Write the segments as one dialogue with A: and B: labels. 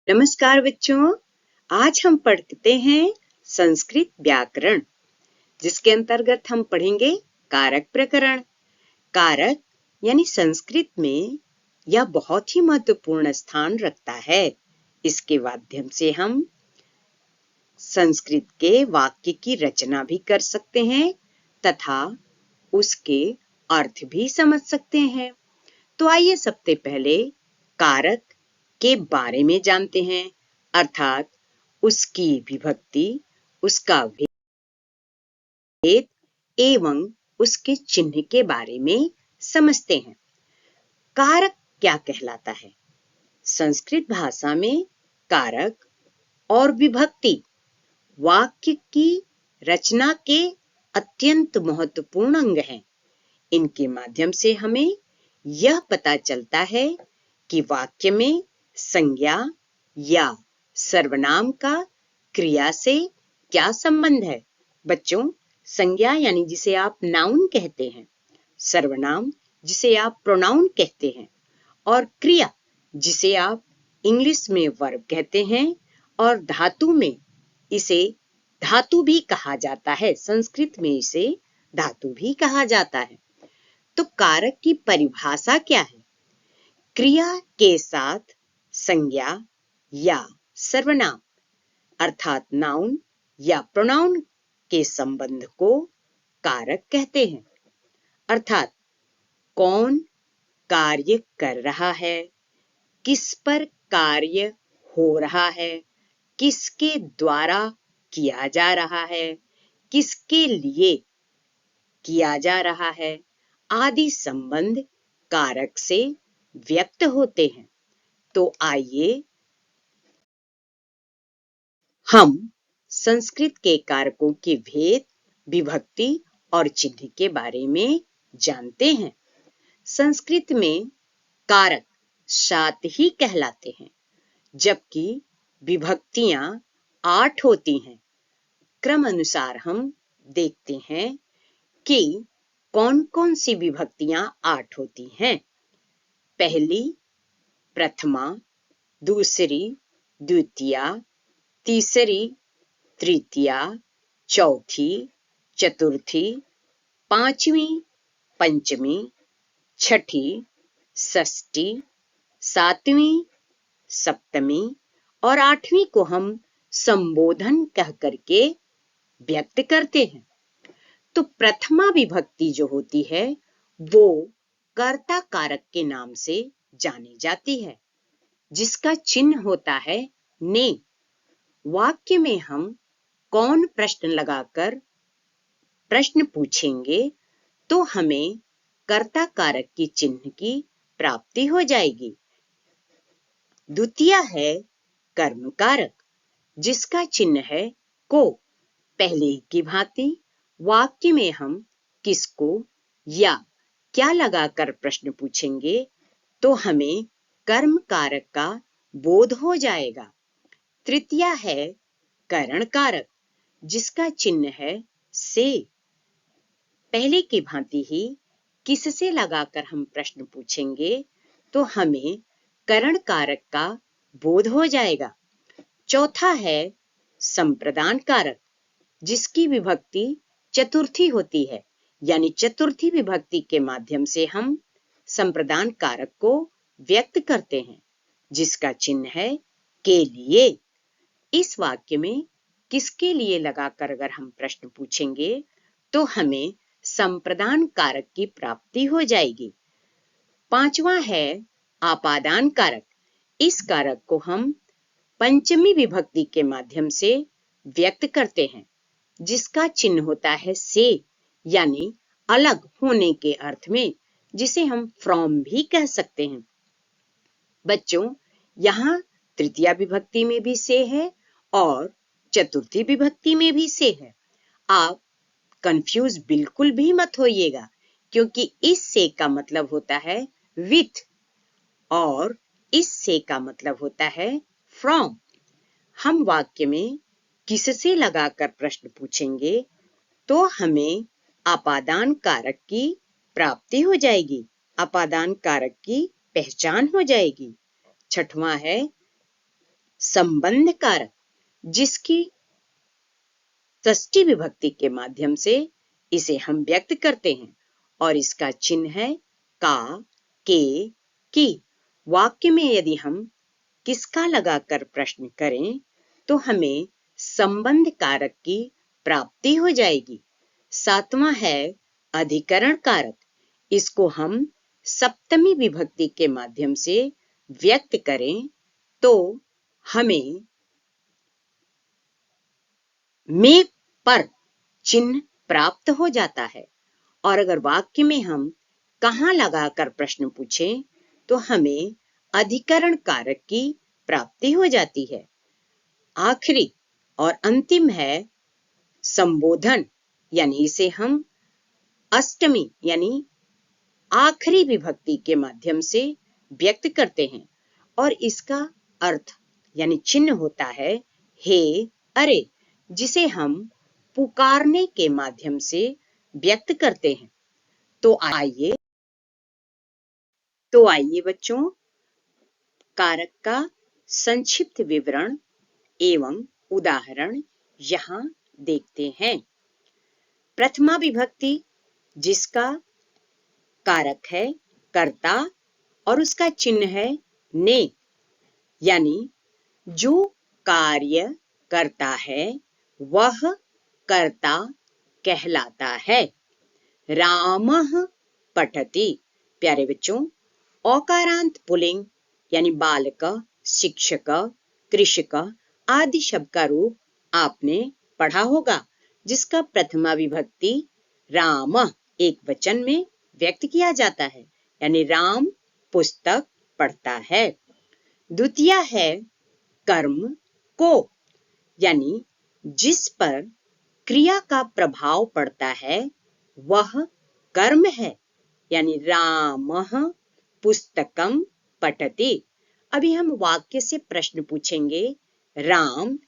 A: नमस्कार बच्चों, आज हम पढ़ते हैं संस्कृत व्याकरण, जिसके अंतर्गत हम पढ़ेंगे कारक प्रकरण। कारक यानी संस्कृत में यह बहुत ही महत्वपूर्ण स्थान रखता है। इसके माध्यम से हम संस्कृत के वाक्य की रचना भी कर सकते हैं तथा उसके अर्थ भी समझ सकते हैं। तो आइए सबसे पहले कारक के बारे में जानते हैं, अर्थात उसकी विभक्ति, उसका भेद एवं उसके चिन्ह के बारे में समझते हैं। कारक क्या कहलाता है? संस्कृत भाषा में कारक और विभक्ति वाक्य की रचना के अत्यंत महत्वपूर्ण अंग हैं। इनके माध्यम से हमें यह पता चलता है कि वाक्य में संज्ञा या सर्वनाम का क्रिया से क्या संबंध है। बच्चों, संज्ञा यानी जिसे आप नाउन कहते हैं, सर्वनाम जिसे आप प्रोनाउन कहते हैं, और क्रिया जिसे आप इंग्लिश में वर्ब कहते हैं, और धातु में इसे धातु भी कहा जाता है। संस्कृत में इसे धातु भी कहा जाता है। तो कारक की परिभाषा क्या है? क्रिया के साथ संज्ञा या सर्वनाम अर्थात नाउन या प्रोनाउन के संबंध को कारक कहते हैं। अर्थात कौन कार्य कर रहा है, किस पर कार्य हो रहा है, किसके द्वारा किया जा रहा है, किसके लिए किया जा रहा है, आदि संबंध कारक से व्यक्त होते हैं। तो आइए हम संस्कृत के कारकों के भेद, विभक्ति और चिन्ह के बारे में जानते हैं। संस्कृत में कारक 7 ही कहलाते हैं, जबकि विभक्तियां 8 होती हैं। क्रम अनुसार हम देखते हैं कि कौन-कौन सी विभक्तियां 8 होती हैं। पहली प्रथमा, दूसरी द्वितीया, तीसरी तृतीया, चौथी चतुर्थी, पांचवी पंचमी, छठी षष्ठी, सातवीं सप्तमी और आठवीं को हम संबोधन कह करके व्यक्त करते हैं। तो प्रथमा विभक्ति जो होती है वो कर्ता कारक के नाम से जानी जाती है, जिसका चिन्ह होता है ने। वाक्य में हम कौन प्रश्न लगाकर प्रश्न पूछेंगे तो हमें कर्ता कारक की चिन्ह की प्राप्ति हो जाएगी। द्वितीय है कर्म कारक, जिसका चिन्ह है को। पहले की भांति वाक्य में हम किसको या क्या लगाकर प्रश्न पूछेंगे तो हमें कर्म कारक का बोध हो जाएगा। तृतीय है करण कारक, जिसका चिन्ह है से। पहले की भांति ही किससे लगाकर हम प्रश्न पूछेंगे तो हमें करण कारक का बोध हो जाएगा। चौथा है संप्रदान कारक, जिसकी विभक्ति चतुर्थी होती है, यानी चतुर्थी विभक्ति के माध्यम से हम संप्रदान कारक को व्यक्त करते हैं, जिसका चिन्ह है के लिए। इस वाक्य में किसके लिए लगाकर अगर हम प्रश्न पूछेंगे तो हमें संप्रदान कारक की प्राप्ति हो जाएगी। पांचवा है आपादान कारक। इस कारक को हम पंचमी विभक्ति के माध्यम से व्यक्त करते हैं, जिसका चिन्ह होता है से, यानी अलग होने के अर्थ में, जिसे हम फ्रॉम भी कह सकते हैं। बच्चों, यहाँ तृतीया विभक्ति में भी से है और चतुर्थी विभक्ति में भी से है। आप कंफ्यूज बिल्कुल भी मत होइएगा, क्योंकि इस से का मतलब होता है विथ और इस से का मतलब होता है फ्रॉम। हम वाक्य में किससे लगाकर प्रश्न पूछेंगे तो हमें अपादान कारक की प्राप्ति हो जाएगी, अपादान कारक की पहचान हो जाएगी। छठवां है संबंध कारक जिसकी षष्ठी विभक्ति के माध्यम से इसे हम व्यक्त करते हैं और इसका चिन्ह है का, के, की। वाक्य में यदि हम किसका लगाकर प्रश्न करें तो हमें संबंध कारक की प्राप्ति हो जाएगी। सातवां है अधिकरण कारक। इसको हम सप्तमी विभक्ति के माध्यम से व्यक्त करें तो हमें में पर चिन्ह प्राप्त हो जाता है। और अगर वाक्य में हम कहाँ लगाकर प्रश्न पूछें तो हमें अधिकरण कारक की प्राप्ति हो जाती है। आखिरी और अंतिम है संबोधन, यानी इसे हम अष्टमी यानी आखिरी विभक्ति के माध्यम से व्यक्त करते हैं और इसका अर्थ यानी चिन्ह होता है हे, अरे, जिसे हम पुकारने के माध्यम से व्यक्त करते हैं। तो आइए बच्चों, कारक का संक्षिप्त विवरण एवं उदाहरण यहाँ देखते हैं। प्रथमा विभक्ति जिसका कारक है कर्ता और उसका चिन्ह है ने, यानी जो कार्य करता है वह कर्ता कहलाता है। रामः पठति। प्यारे बच्चों, औकारांत पुल्लिंग यानी बालक, शिक्षक, कृषक आदि शब्द का रूप आपने पढ़ा होगा, जिसका प्रथमा विभक्ति राम एक वचन में व्यक्त किया जाता है, यानी राम पुस्तक पढ़ता है। द्वितीय है कर्म को, यानी जिस पर क्रिया का प्रभाव पड़ता है वह कर्म है, यानी रामः पुस्तकम पठति। अभी हम वाक्य से प्रश्न पूछेंगे, राम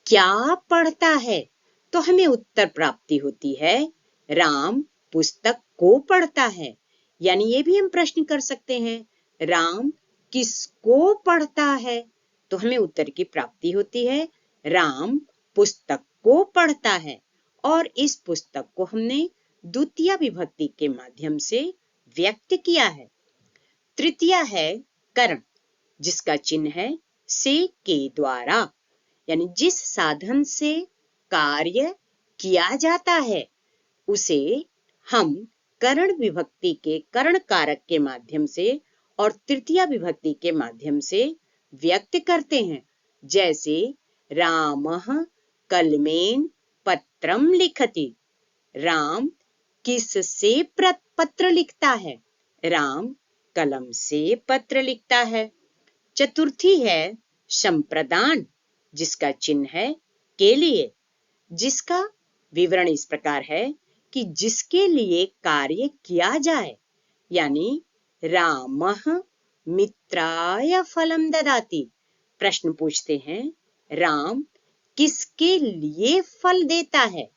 A: क्या पढ़ता है? तो हमें उत्तर प्राप्ति होती है राम पुस्तक को पढ़ता है। यानी ये भी हम प्रश्न कर सकते हैं, राम किसको पढ़ता है? तो हमें उत्तर की प्राप्ति होती है राम पुस्तक को पढ़ता है। और इस पुस्तक को हमने द्वितीय विभक्ति के माध्यम से व्यक्त किया है। तृतीय है करण, जिसका चिन्ह है से के द्वारा, यानी जिस साधन से कार्य किया जाता है उसे हम करण विभक्ति के करण कारक के माध्यम से और तृतीय विभक्ति के माध्यम से व्यक्त करते हैं। जैसे रामः कलमेन पत्रम लिखति। राम किससे पत्र लिखता है? राम कलम से पत्र लिखता है। चतुर्थी है संप्रदान, जिसका चिन्ह है के लिए, जिसका विवरण इस प्रकार है कि जिसके लिए कार्य किया जाए, यानी रामः मित्राय फलम ददाति। प्रश्न पूछते हैं, राम किसके लिए फल देता है?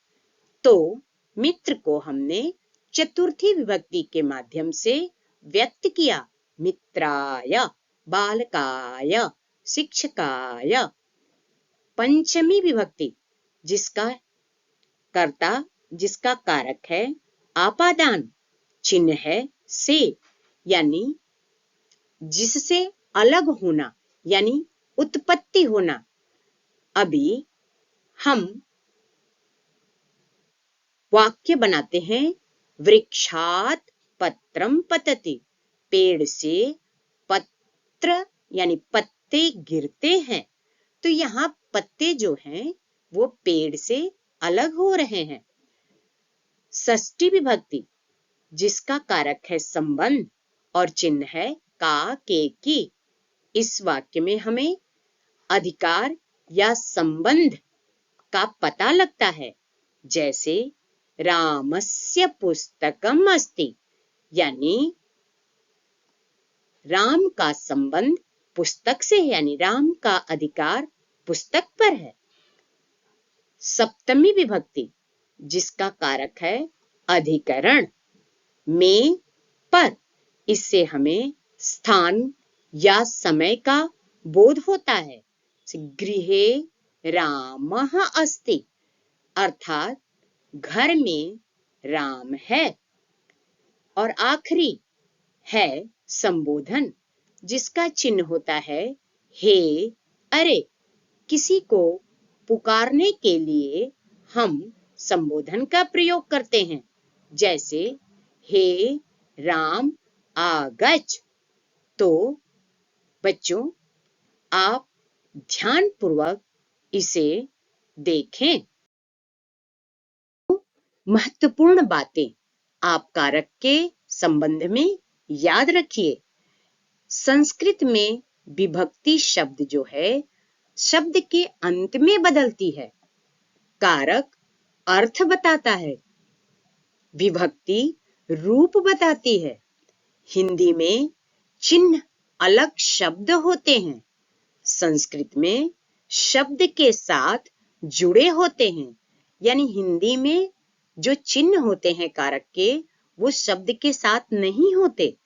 A: तो मित्र को हमने चतुर्थी विभक्ति के माध्यम से व्यक्त किया, मित्राय, बालकाय, शिक्षकाय। पंचमी विभक्ति जिसका कर्ता, जिसका कारक है आपादान, चिन्ह है से, यानी जिससे अलग होना, यानी उत्पत्ति होना। अभी हम वाक्य बनाते हैं, वृक्षात पत्रम पतति। पेड़ से पत्र यानी पत्ते गिरते हैं। तो यहाँ पत्ते जो हैं वो पेड़ से अलग हो रहे हैं। षष्ठी विभक्ति जिसका कारक है संबंध और चिन्ह है का, के, की। इस वाक्य में हमें अधिकार या संबंध का पता लगता है। जैसे रामस्य पुस्तकम अस्ति, यानी राम का संबंध पुस्तक से है, यानी राम का अधिकार पुस्तक पर है। सप्तमी विभक्ति जिसका कारक है अधिकरण में पर, इससे हमें स्थान या समय का बोध होता है। गृहे रामः अस्ति, अर्थात घर में राम है। और आखिरी है संबोधन, जिसका चिन्ह होता है हे, अरे। किसी को पुकारने के लिए हम संबोधन का प्रयोग करते हैं, जैसे हे राम आगच्छ। तो बच्चों, आप ध्यानपूर्वक इसे देखें। महत्वपूर्ण बातें आप कारक के संबंध में याद रखिए। संस्कृत में विभक्ति शब्द जो है, शब्द के अंत में बदलती है। कारक अर्थ बताता है, विभक्ति रूप बताती है। हिंदी में चिन्ह अलग शब्द होते हैं, संस्कृत में शब्द के साथ जुड़े होते हैं। यानी हिंदी में जो चिन्ह होते हैं कारक के, वो शब्द के साथ नहीं होते,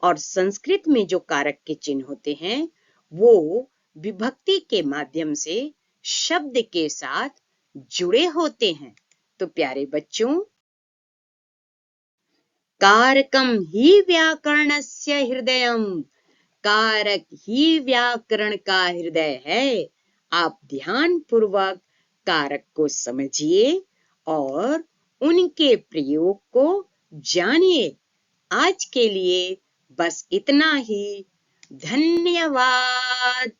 A: और संस्कृत में जो कारक के चिन्ह होते हैं वो विभक्ति के माध्यम से शब्द के साथ जुड़े होते हैं। तो प्यारे बच्चों, कारकम ही व्याकरणस्य हृदयम, कारक ही व्याकरण का हृदय है। आप ध्यान पूर्वक कारक को समझिए और उनके प्रयोग को जानिए। आज के लिए बस इतना ही। धन्यवाद।